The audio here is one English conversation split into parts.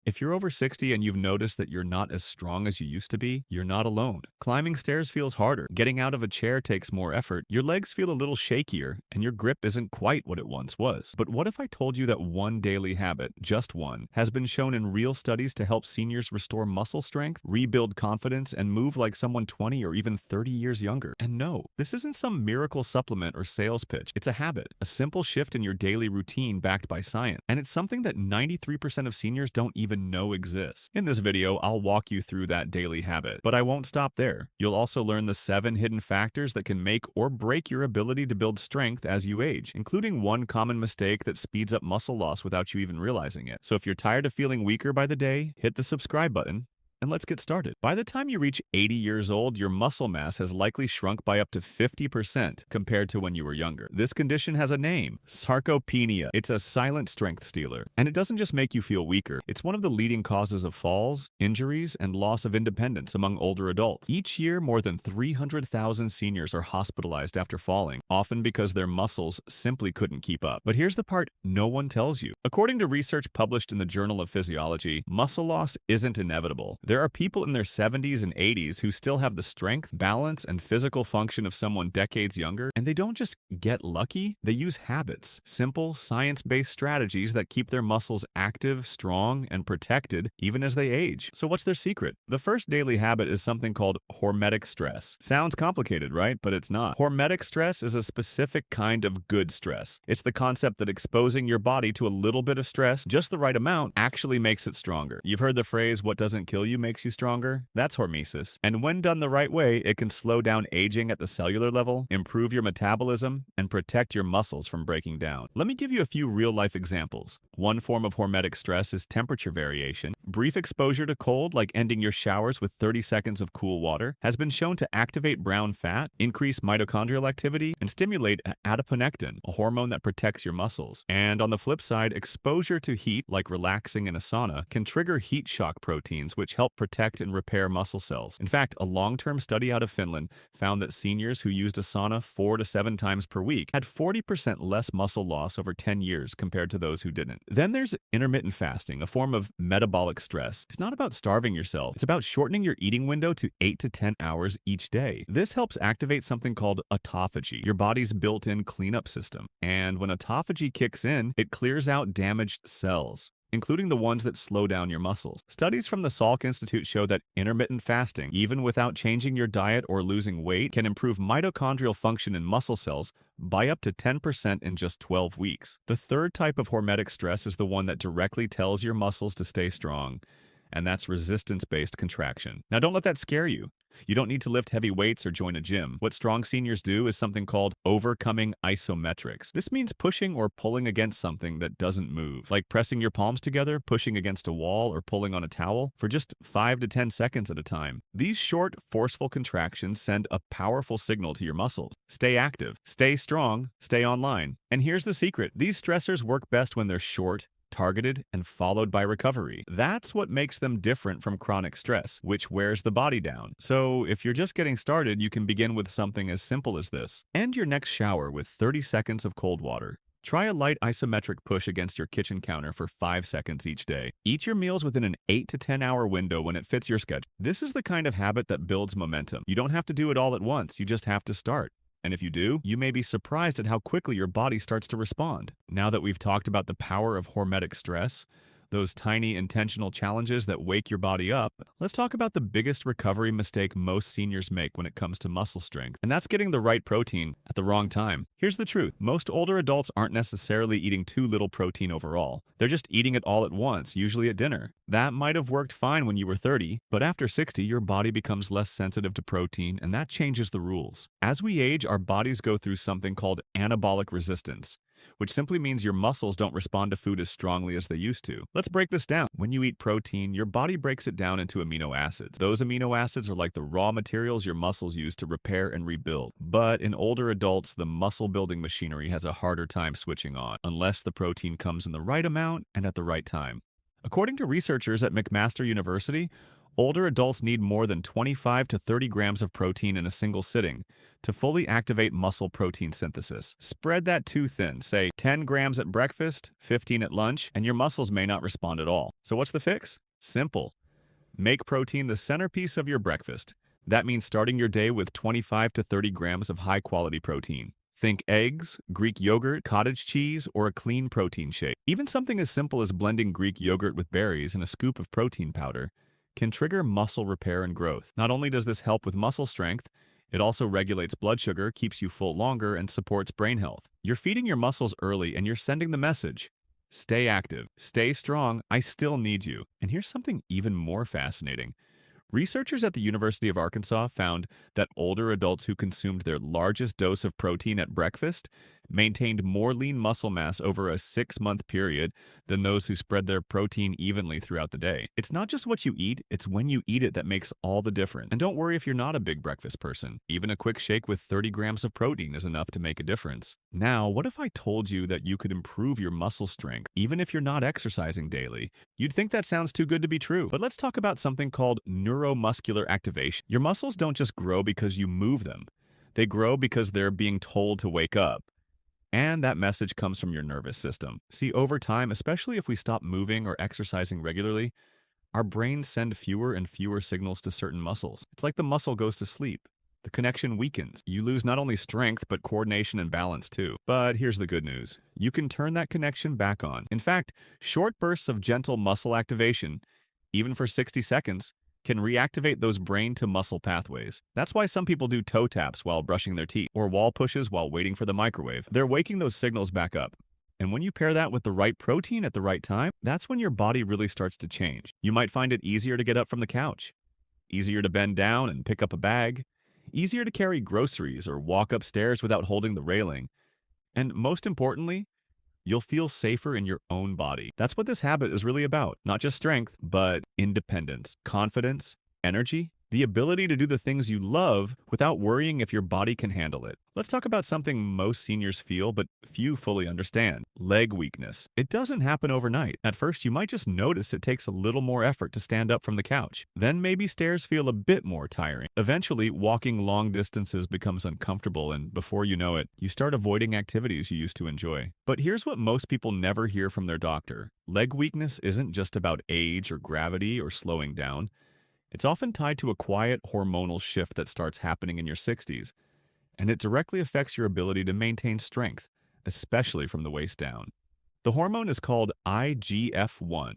If you're over 60 and you've noticed that you're not as strong as you used to be, you're not alone. Climbing stairs feels harder, getting out of a chair takes more effort, your legs feel a little shakier, and your grip isn't quite what it once was. But what if I told you that one daily habit, just one, has been shown in real studies to help seniors restore muscle strength, rebuild confidence, and move like someone 20 or even 30 years younger? And no, this isn't some miracle supplement or sales pitch. It's a habit, a simple shift in your daily routine backed by science. And it's something that 93% of seniors don't even know exists. In this video, I'll walk you through that daily habit, but I won't stop there. You'll also learn the 7 hidden factors that can make or break your ability to build strength as you age, including one common mistake that speeds up muscle loss without you even realizing it. So if you're tired of feeling weaker by the day, hit the subscribe button. And let's get started. By the time you reach 80 years old, your muscle mass has likely shrunk by up to 50% compared to when you were younger. This condition has a name, sarcopenia. It's a silent strength stealer. And it doesn't just make you feel weaker. It's one of the leading causes of falls, injuries, and loss of independence among older adults. Each year, more than 300,000 seniors are hospitalized after falling, often because their muscles simply couldn't keep up. But here's the part no one tells you. According to research published in the Journal of Physiology, muscle loss isn't inevitable. There are people in their 70s and 80s who still have the strength, balance, and physical function of someone decades younger, and they don't just get lucky, they use habits, simple, science-based strategies that keep their muscles active, strong, and protected even as they age. So what's their secret? The first daily habit is something called hormetic stress. Sounds complicated, right? But it's not. Hormetic stress is a specific kind of good stress. It's the concept that exposing your body to a little bit of stress, just the right amount, actually makes it stronger. You've heard the phrase, "what doesn't kill you makes you stronger." That's hormesis. And when done the right way, it can slow down aging at the cellular level, improve your metabolism, and protect your muscles from breaking down. Let me give you a few real-life examples. One form of hormetic stress is temperature variation. Brief exposure to cold, like ending your showers with 30 seconds of cool water, has been shown to activate brown fat, increase mitochondrial activity, and stimulate adiponectin, a hormone that protects your muscles. And on the flip side, exposure to heat, like relaxing in a sauna, can trigger heat shock proteins, which help protect and repair muscle cells. In fact, a long-term study out of Finland found that seniors who used a sauna 4 to 7 times per week had 40% less muscle loss over 10 years compared to those who didn't. Then there's intermittent fasting, a form of metabolic stress. It's not about starving yourself. It's about shortening your eating window to 8 to 10 hours each day. This helps activate something called autophagy, your body's built-in cleanup system. And when autophagy kicks in, it clears out damaged cells, including the ones that slow down your muscles. Studies from the Salk Institute show that intermittent fasting, even without changing your diet or losing weight, can improve mitochondrial function in muscle cells by up to 10% in just 12 weeks. The third type of hormetic stress is the one that directly tells your muscles to stay strong, and that's resistance-based contraction. Now, don't let that scare you. You don't need to lift heavy weights or join a gym. What strong seniors do is something called overcoming isometrics. This means pushing or pulling against something that doesn't move, like pressing your palms together, pushing against a wall, or pulling on a towel for just 5 to 10 seconds at a time. These short, forceful contractions send a powerful signal to your muscles. Stay active, stay strong, stay online. And here's the secret. These stressors work best when they're short, targeted, and followed by recovery. That's what makes them different from chronic stress, which wears the body down. So if you're just getting started, you can begin with something as simple as this. End your next shower with 30 seconds of cold water. Try a light isometric push against your kitchen counter for 5 seconds each day. Eat your meals within an 8 to 10 hour window when it fits your schedule. This is the kind of habit that builds momentum. You don't have to do it all at once, you just have to start. And if you do, you may be surprised at how quickly your body starts to respond. Now that we've talked about the power of hormetic stress, those tiny intentional challenges that wake your body up, let's talk about the biggest recovery mistake most seniors make when it comes to muscle strength, and that's getting the right protein at the wrong time. Here's the truth. Most older adults aren't necessarily eating too little protein overall. They're just eating it all at once, usually at dinner. That might have worked fine when you were 30, but after 60, your body becomes less sensitive to protein, and that changes the rules. As we age, our bodies go through something called anabolic resistance, which simply means your muscles don't respond to food as strongly as they used to. Let's break this down. When you eat protein, your body breaks it down into amino acids. Those amino acids are like the raw materials your muscles use to repair and rebuild. But in older adults, the muscle-building machinery has a harder time switching on, unless the protein comes in the right amount and at the right time. According to researchers at McMaster University, Older adults need more than 25 to 30 grams of protein in a single sitting to fully activate muscle protein synthesis. Spread that too thin, say 10 grams at breakfast, 15 at lunch, and your muscles may not respond at all. So what's the fix? Simple. Make protein the centerpiece of your breakfast. That means starting your day with 25 to 30 grams of high-quality protein. Think eggs, Greek yogurt, cottage cheese, or a clean protein shake. Even something as simple as blending Greek yogurt with berries and a scoop of protein powder can trigger muscle repair and growth. Not only does this help with muscle strength, it also regulates blood sugar, keeps you full longer, and supports brain health. You're feeding your muscles early and you're sending the message. Stay active, stay strong, I still need you. And here's something even more fascinating. Researchers at the University of Arkansas found that older adults who consumed their largest dose of protein at breakfast maintained more lean muscle mass over a 6-month period than those who spread their protein evenly throughout the day. It's not just what you eat, it's when you eat it that makes all the difference. And don't worry if you're not a big breakfast person. Even a quick shake with 30 grams of protein is enough to make a difference. Now, what if I told you that you could improve your muscle strength even if you're not exercising daily? You'd think that sounds too good to be true. But let's talk about something called neuromuscular activation. Your muscles don't just grow because you move them. They grow because they're being told to wake up. And that message comes from your nervous system. See, over time, especially if we stop moving or exercising regularly, our brains send fewer and fewer signals to certain muscles. It's like the muscle goes to sleep. The connection weakens. You lose not only strength, but coordination and balance too. But here's the good news. You can turn that connection back on. In fact, short bursts of gentle muscle activation, even for 60 seconds, can reactivate those brain-to-muscle pathways. That's why some people do toe taps while brushing their teeth or wall pushes while waiting for the microwave. They're waking those signals back up. And when you pair that with the right protein at the right time, that's when your body really starts to change. You might find it easier to get up from the couch, easier to bend down and pick up a bag, easier to carry groceries or walk upstairs without holding the railing. And most importantly, you'll feel safer in your own body. That's what this habit is really about. Not just strength, but independence, confidence, energy, the ability to do the things you love without worrying if your body can handle it. Let's talk about something most seniors feel, but few fully understand. Leg weakness. It doesn't happen overnight. At first, you might just notice it takes a little more effort to stand up from the couch. Then maybe stairs feel a bit more tiring. Eventually, walking long distances becomes uncomfortable, and before you know it, you start avoiding activities you used to enjoy. But here's what most people never hear from their doctor. Leg weakness isn't just about age or gravity or slowing down. It's often tied to a quiet hormonal shift that starts happening in your 60s, and it directly affects your ability to maintain strength, especially from the waist down. The hormone is called IGF-1,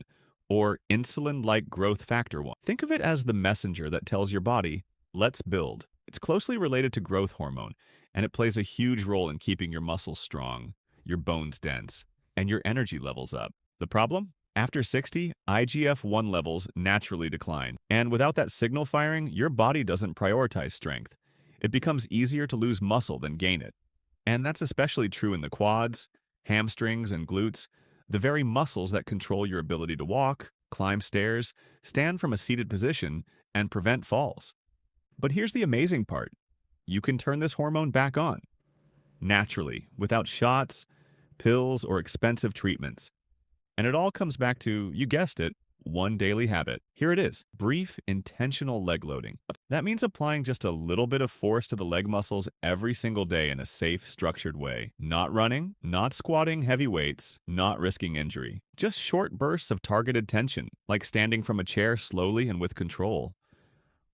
or insulin-like growth factor 1. Think of it as the messenger that tells your body, let's build. It's closely related to growth hormone, and it plays a huge role in keeping your muscles strong, your bones dense, and your energy levels up. The problem? After 60, IGF-1 levels naturally decline, and without that signal firing, your body doesn't prioritize strength. It becomes easier to lose muscle than gain it. And that's especially true in the quads, hamstrings, and glutes, the very muscles that control your ability to walk, climb stairs, stand from a seated position, and prevent falls. But here's the amazing part. You can turn this hormone back on, naturally, without shots, pills, or expensive treatments. And it all comes back to, you guessed it, one daily habit. Here it is, brief, intentional leg loading. That means applying just a little bit of force to the leg muscles every single day in a safe, structured way. Not running, not squatting heavy weights, not risking injury. Just short bursts of targeted tension, like standing from a chair slowly and with control.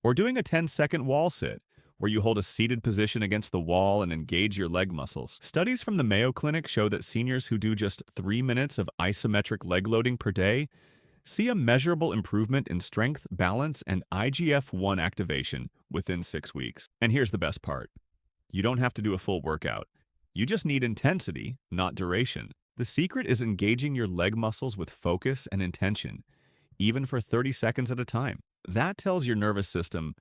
Or doing a 10-second wall sit, where you hold a seated position against the wall and engage your leg muscles. Studies from the Mayo Clinic show that seniors who do just 3 minutes of isometric leg loading per day see a measurable improvement in strength, balance, and IGF-1 activation within 6 weeks. And here's the best part. You don't have to do a full workout. You just need intensity, not duration. The secret is engaging your leg muscles with focus and intention, even for 30 seconds at a time. That tells your nervous system,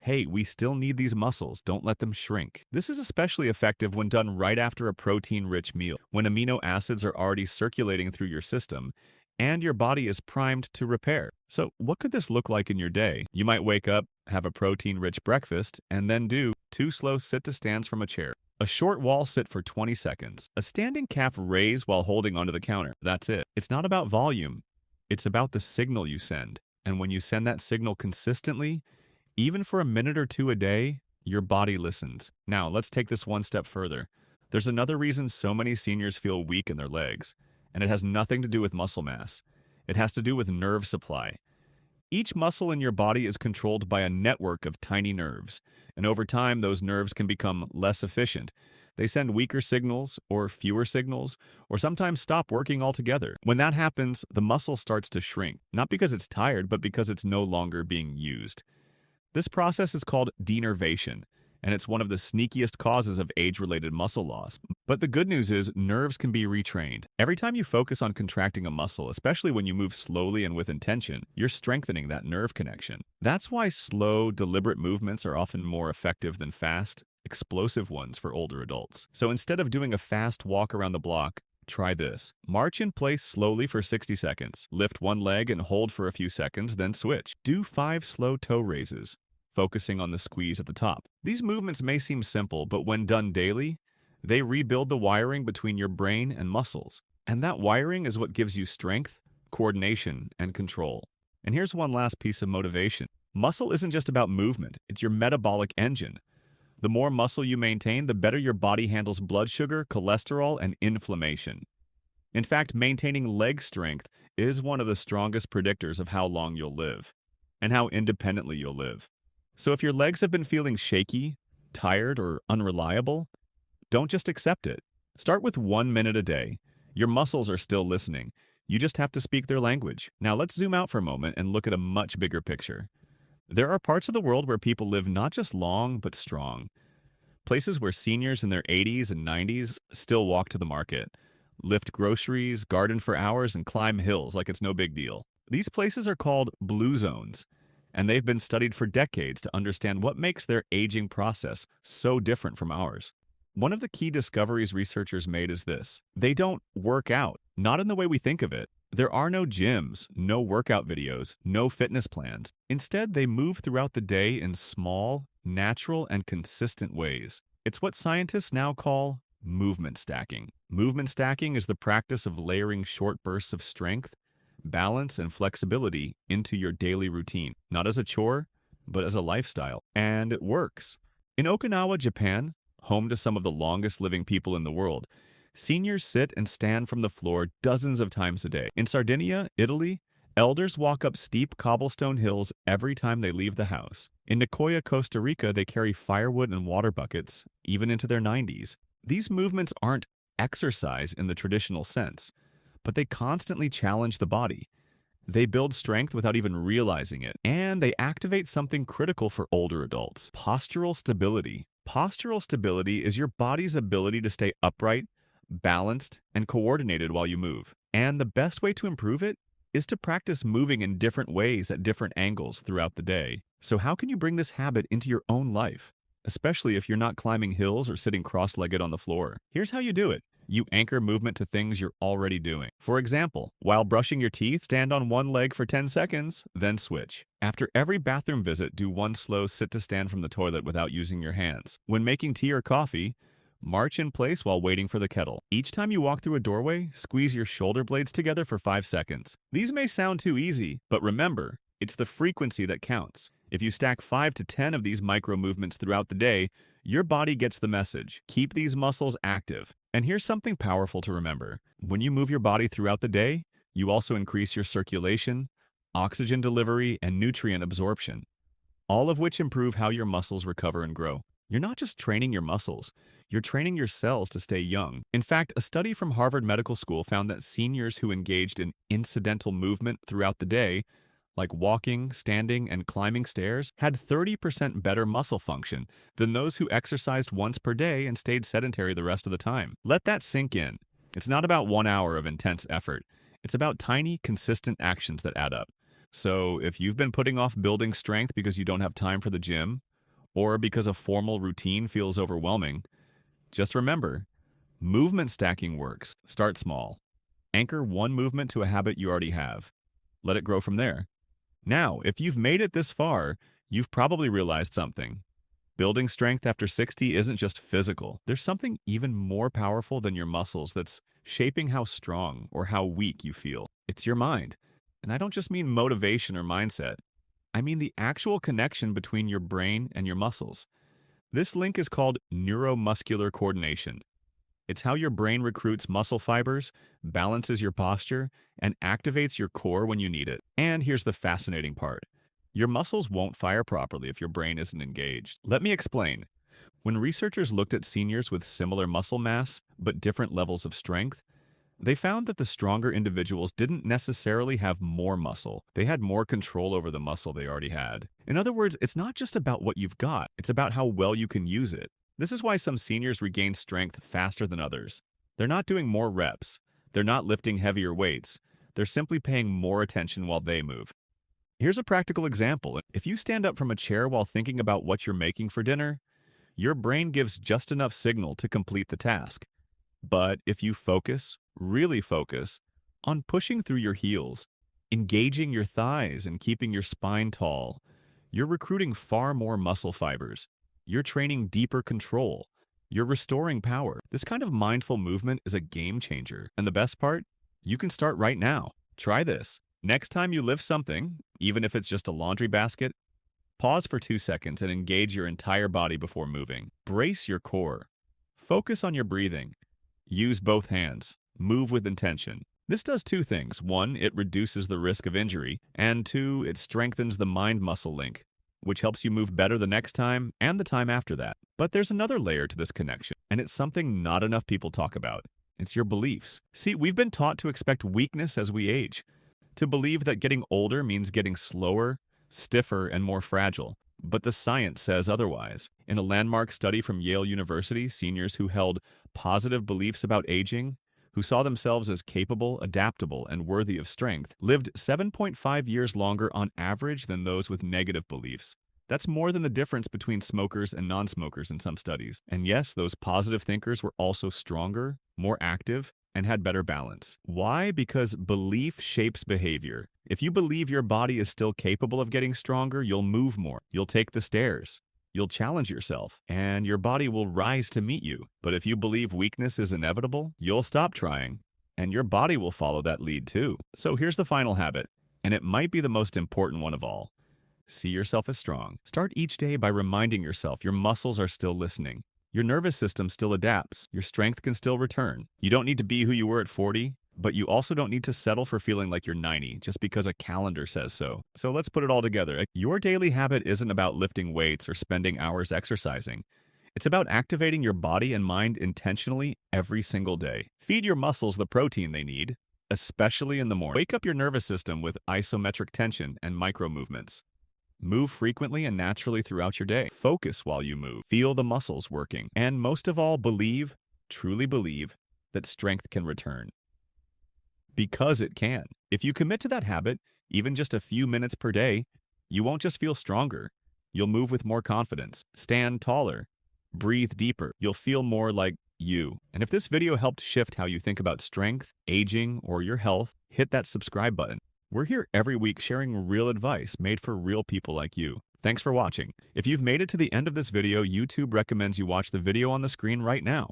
hey, we still need these muscles, don't let them shrink. This is especially effective when done right after a protein-rich meal, when amino acids are already circulating through your system, and your body is primed to repair. So what could this look like in your day? You might wake up, have a protein-rich breakfast, and then do 2 slow sit-to-stands from a chair, a short wall sit for 20 seconds, a standing calf raise while holding onto the counter. That's it. It's not about volume. It's about the signal you send. And when you send that signal consistently, even for a minute or two a day, your body listens. Now, let's take this one step further. There's another reason so many seniors feel weak in their legs, and it has nothing to do with muscle mass. It has to do with nerve supply. Each muscle in your body is controlled by a network of tiny nerves, and over time, those nerves can become less efficient. They send weaker signals, or fewer signals, or sometimes stop working altogether. When that happens, the muscle starts to shrink, not because it's tired, but because it's no longer being used. This process is called denervation, and it's one of the sneakiest causes of age-related muscle loss. But the good news is nerves can be retrained. Every time you focus on contracting a muscle, especially when you move slowly and with intention, you're strengthening that nerve connection. That's why slow, deliberate movements are often more effective than fast, explosive ones for older adults. So instead of doing a fast walk around the block, try this. March in place slowly for 60 seconds. Lift one leg and hold for a few seconds, then switch. Do 5 slow toe raises, focusing on the squeeze at the top. These movements may seem simple, but when done daily, they rebuild the wiring between your brain and muscles. And that wiring is what gives you strength, coordination, and control. And here's one last piece of motivation. Muscle isn't just about movement, it's your metabolic engine. The more muscle you maintain, the better your body handles blood sugar, cholesterol, and inflammation. In fact, maintaining leg strength is one of the strongest predictors of how long you'll live and how independently you'll live. So if your legs have been feeling shaky, tired, or unreliable, don't just accept it. Start with 1 minute a day. Your muscles are still listening. You just have to speak their language. Now let's zoom out for a moment and look at a much bigger picture. There are parts of the world where people live not just long, but strong. Places where seniors in their 80s and 90s still walk to the market, lift groceries, garden for hours, and climb hills like it's no big deal. These places are called blue zones, and they've been studied for decades to understand what makes their aging process so different from ours. One of the key discoveries researchers made is this: they don't work out, not in the way we think of it. There are no gyms, no workout videos, no fitness plans. Instead, they move throughout the day in small, natural, and consistent ways. It's what scientists now call movement stacking. Movement stacking is the practice of layering short bursts of strength, balance, and flexibility into your daily routine, not as a chore, but as a lifestyle. And it works. In Okinawa, Japan, home to some of the longest living people in the world, seniors sit and stand from the floor dozens of times a day. In Sardinia, Italy, elders walk up steep cobblestone hills every time they leave the house. In Nicoya, Costa Rica, they carry firewood and water buckets, even into their 90s. These movements aren't exercise in the traditional sense, but they constantly challenge the body. They build strength without even realizing it, and they activate something critical for older adults: postural stability. Postural stability is your body's ability to stay upright, balanced, and coordinated while you move. And the best way to improve it is to practice moving in different ways at different angles throughout the day. So how can you bring this habit into your own life, especially if you're not climbing hills or sitting cross-legged on the floor? Here's how you do it. You anchor movement to things you're already doing. For example, while brushing your teeth, stand on one leg for 10 seconds, then switch. After every bathroom visit, do one slow sit-to-stand from the toilet without using your hands. When making tea or coffee, march in place while waiting for the kettle. Each time you walk through a doorway, squeeze your shoulder blades together for 5 seconds. These may sound too easy, but remember, it's the frequency that counts. If you stack 5 to 10 of these micro movements throughout the day, your body gets the message. Keep these muscles active. And here's something powerful to remember. When you move your body throughout the day, you also increase your circulation, oxygen delivery, and nutrient absorption, all of which improve how your muscles recover and grow. You're not just training your muscles, you're training your cells to stay young. In fact, a study from Harvard Medical School found that seniors who engaged in incidental movement throughout the day, like walking, standing, and climbing stairs, had 30% better muscle function than those who exercised once per day and stayed sedentary the rest of the time. Let that sink in. It's not about 1 hour of intense effort. It's about tiny, consistent actions that add up. So if you've been putting off building strength because you don't have time for the gym, or because a formal routine feels overwhelming, just remember, movement stacking works. Start small. Anchor one movement to a habit you already have. Let it grow from there. Now, if you've made it this far, you've probably realized something. Building strength after 60 isn't just physical. There's something even more powerful than your muscles that's shaping how strong or how weak you feel. It's your mind. And I don't just mean motivation or mindset. I mean the actual connection between your brain and your muscles. This link is called neuromuscular coordination. It's how your brain recruits muscle fibers, balances your posture, and activates your core when you need it. And here's the fascinating part. Your muscles won't fire properly if your brain isn't engaged. Let me explain. When researchers looked at seniors with similar muscle mass but different levels of strength, they found that the stronger individuals didn't necessarily have more muscle. They had more control over the muscle they already had. In other words, it's not just about what you've got, it's about how well you can use it. This is why some seniors regain strength faster than others. They're not doing more reps. They're not lifting heavier weights. They're simply paying more attention while they move. Here's a practical example. If you stand up from a chair while thinking about what you're making for dinner, your brain gives just enough signal to complete the task. But if you focus, really focus, on pushing through your heels, engaging your thighs and keeping your spine tall, you're recruiting far more muscle fibers. You're training deeper control. You're restoring power. This kind of mindful movement is a game changer. And the best part? You can start right now. Try this. Next time you lift something, even if it's just a laundry basket, pause for 2 seconds and engage your entire body before moving. Brace your core. Focus on your breathing. Use both hands. Move with intention. This does two things. One, it reduces the risk of injury, and two, it strengthens the mind-muscle link, which helps you move better the next time and the time after that. But there's another layer to this connection, and it's something not enough people talk about. It's your beliefs. See, we've been taught to expect weakness as we age, to believe that getting older means getting slower, stiffer, and more fragile. But the science says otherwise. In a landmark study from Yale University, seniors who held positive beliefs about aging, who saw themselves as capable, adaptable, and worthy of strength, lived 7.5 years longer on average than those with negative beliefs. That's more than the difference between smokers and non-smokers in some studies. And yes, those positive thinkers were also stronger, more active, and had better balance. Why? Because belief shapes behavior. If you believe your body is still capable of getting stronger, you'll move more. You'll take the stairs. You'll challenge yourself, and your body will rise to meet you. But if you believe weakness is inevitable, you'll stop trying, and your body will follow that lead too. So here's the final habit, and it might be the most important one of all. See yourself as strong. Start each day by reminding yourself your muscles are still listening. Your nervous system still adapts. Your strength can still return. You don't need to be who you were at 40, but you also don't need to settle for feeling like you're 90 just because a calendar says so. So let's put it all together. Your daily habit isn't about lifting weights or spending hours exercising. It's about activating your body and mind intentionally every single day. Feed your muscles the protein they need, especially in the morning. Wake up your nervous system with isometric tension and micro movements. Move frequently and naturally throughout your day. Focus while you move. Feel the muscles working. And most of all, believe, truly believe, that strength can return. Because it can. If you commit to that habit, even just a few minutes per day, you won't just feel stronger. You'll move with more confidence, stand taller, breathe deeper. You'll feel more like you. And if this video helped shift how you think about strength, aging, or your health, hit that subscribe button. We're here every week sharing real advice made for real people like you. Thanks for watching. If you've made it to the end of this video, YouTube recommends you watch the video on the screen right now.